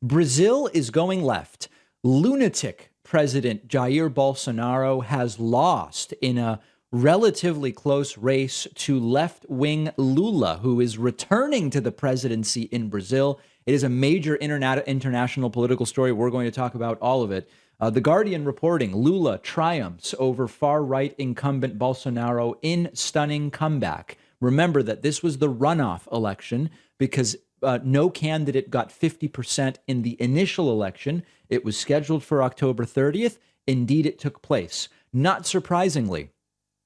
Brazil is going left. Lunatic President Jair Bolsonaro has lost in a relatively close race to left-wing Lula, who is returning to the presidency in Brazil. It is a major international political story. We're going to talk about all of it. The Guardian reporting Lula triumphs over far-right incumbent Bolsonaro in stunning comeback. Remember that this was the runoff election because no candidate got 50% in the initial election. It was scheduled for October 30th. Indeed, it took place. Not surprisingly,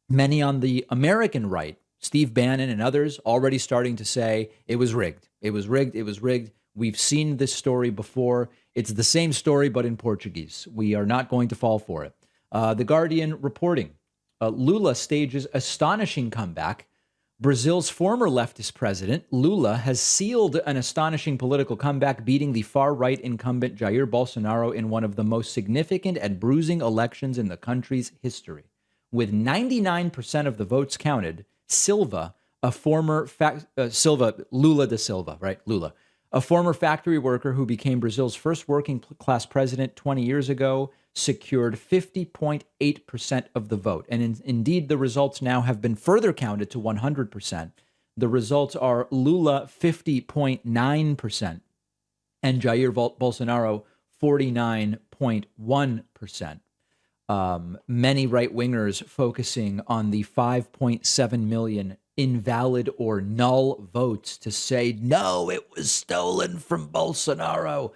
many on the American right, Steve Bannon and others, already starting to say it was rigged. It was rigged. It was rigged. We've seen this story before. It's the same story, but in Portuguese. We are not going to fall for it. The Guardian reporting Lula stages astonishing comeback. Brazil's former leftist president, Lula, has sealed an astonishing political comeback, beating the far-right incumbent Jair Bolsonaro in one of the most significant and bruising elections in the country's history. With 99% of the votes counted, Lula da Silva, right? Lula, a former factory worker who became Brazil's first working class president 20 years ago, secured 50.8% of the vote. And indeed, the results now have been further counted to 100%. The results are Lula 50.9% and Jair Bolsonaro 49.1%. Many right-wingers focusing on the 5.7 million invalid or null votes to say, no, it was stolen from Bolsonaro.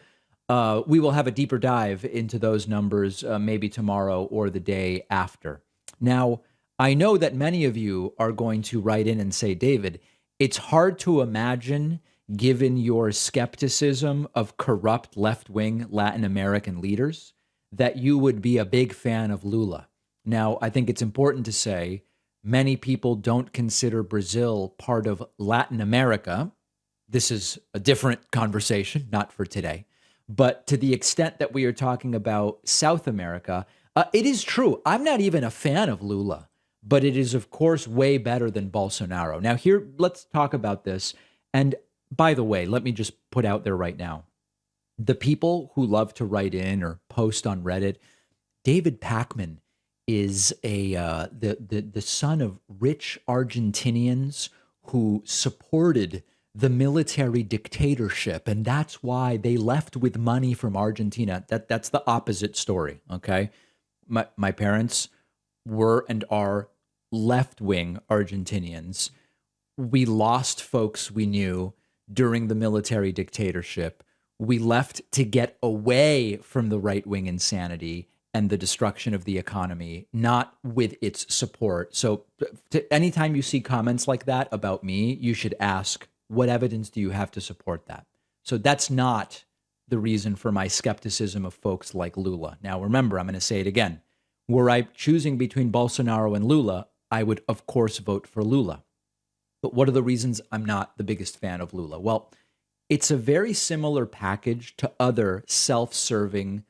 We will have a deeper dive into those numbers maybe tomorrow or the day after. Now, I know that many of you are going to write in and say, David, it's hard to imagine, given your skepticism of corrupt left-wing Latin American leaders, that you would be a big fan of Lula. Now, I think it's important to say many people don't consider Brazil part of Latin America. This is a different conversation, not for today. But to the extent that we are talking about South America, it is true. I'm not even a fan of Lula, but it is, of course, way better than Bolsonaro. Now, here, let's talk about this. And by the way, let me just put out there right now, the people who love to write in or post on Reddit, David Pakman is the son of rich Argentinians who supported the military dictatorship, and that's why they left with money from Argentina. That's the opposite story, okay? My parents were and are left-wing Argentinians. We lost folks we knew during the military dictatorship. We left to get away from the right-wing insanity and the destruction of the economy, not with its support. So anytime you see comments like that about me, you should ask, what evidence do you have to support that? So that's not the reason for my skepticism of folks like Lula. Now, remember, I'm going to say it again. Were I choosing between Bolsonaro and Lula, I would, of course, vote for Lula. But what are the reasons I'm not the biggest fan of Lula? Well, it's a very similar package to other self-serving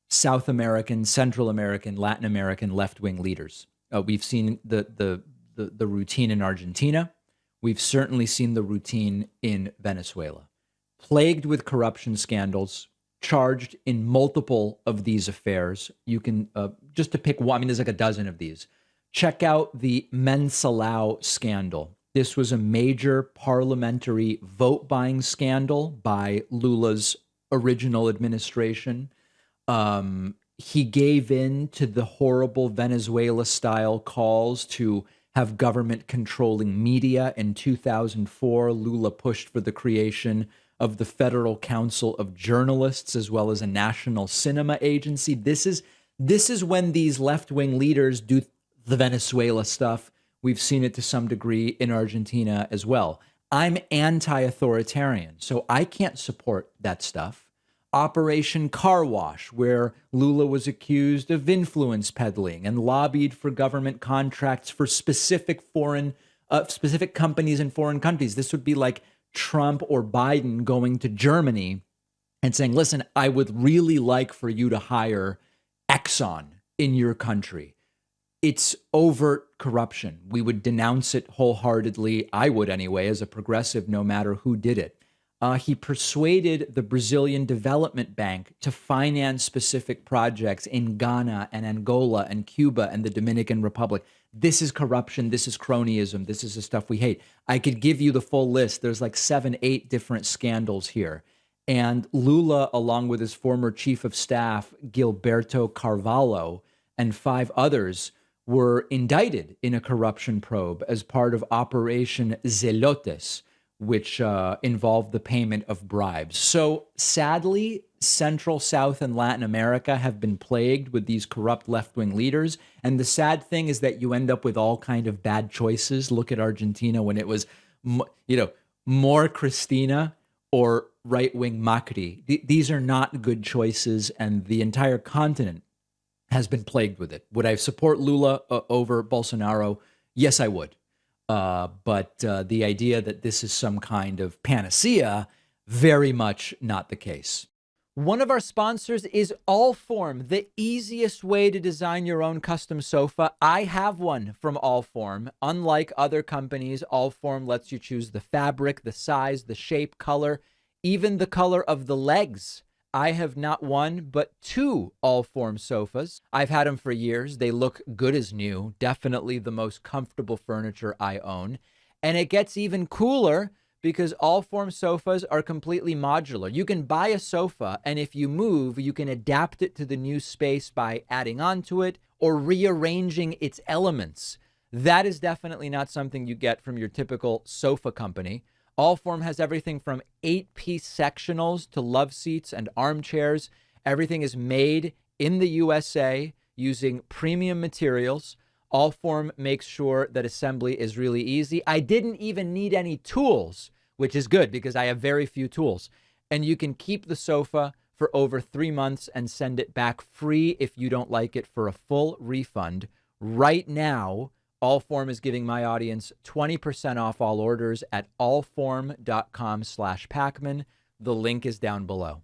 South American, Central American, Latin American left-wing leaders. We've seen the routine in Argentina. We've certainly seen the routine in Venezuela. Plagued with corruption scandals, charged in multiple of these affairs. You can, just to pick one, I mean, there's like a dozen of these. Check out the Mensalao scandal. This was a major parliamentary vote-buying scandal by Lula's original administration. He gave in to the horrible Venezuela-style calls to have government controlling media. In 2004, Lula pushed for the creation of the Federal Council of Journalists, as well as a national cinema agency. This is when these left-wing leaders do the Venezuela stuff. We've seen it to some degree in Argentina as well. I'm anti-authoritarian, so I can't support that stuff. Operation Car Wash, where Lula was accused of influence peddling and lobbied for government contracts for specific companies in foreign countries. This would be like Trump or Biden going to Germany and saying, listen, I would really like for you to hire Exxon in your country. It's overt corruption. We would denounce it wholeheartedly. I would anyway, as a progressive, no matter who did it. He persuaded the Brazilian Development Bank to finance specific projects in Ghana and Angola and Cuba and the Dominican Republic. This is corruption. This is cronyism. This is the stuff we hate. I could give you the full list. There's like 7, 8 different scandals here. And Lula, along with his former chief of staff, Gilberto Carvalho, and 5 others, were indicted in a corruption probe as part of Operation Zelotes, which involved the payment of bribes. So sadly, Central, South, and Latin America have been plagued with these corrupt left-wing leaders. And the sad thing is that you end up with all kind of bad choices. Look at Argentina when it was, more Cristina or right-wing Macri. These are not good choices, and the entire continent has been plagued with it. Would I support Lula over Bolsonaro? Yes, I would. But the idea that this is some kind of panacea, very much not the case. One of our sponsors is Allform, the easiest way to design your own custom sofa. I have one from Allform. Unlike other companies, Allform lets you choose the fabric, the size, the shape, color, even the color of the legs. I have not one, but 2 Allform sofas. I've had them for years. They look good as new. Definitely the most comfortable furniture I own. And it gets even cooler because Allform sofas are completely modular. You can buy a sofa, and if you move, you can adapt it to the new space by adding onto it or rearranging its elements. That is definitely not something you get from your typical sofa company. Allform has everything from 8-piece sectionals to love seats and armchairs. Everything is made in the USA using premium materials. Allform makes sure that assembly is really easy. I didn't even need any tools, which is good because I have very few tools. And you can keep the sofa for over 3 months and send it back free if you don't like it for a full refund. Right now, Allform is giving my audience 20% off all orders at allform.com/Pacman. The link is down below.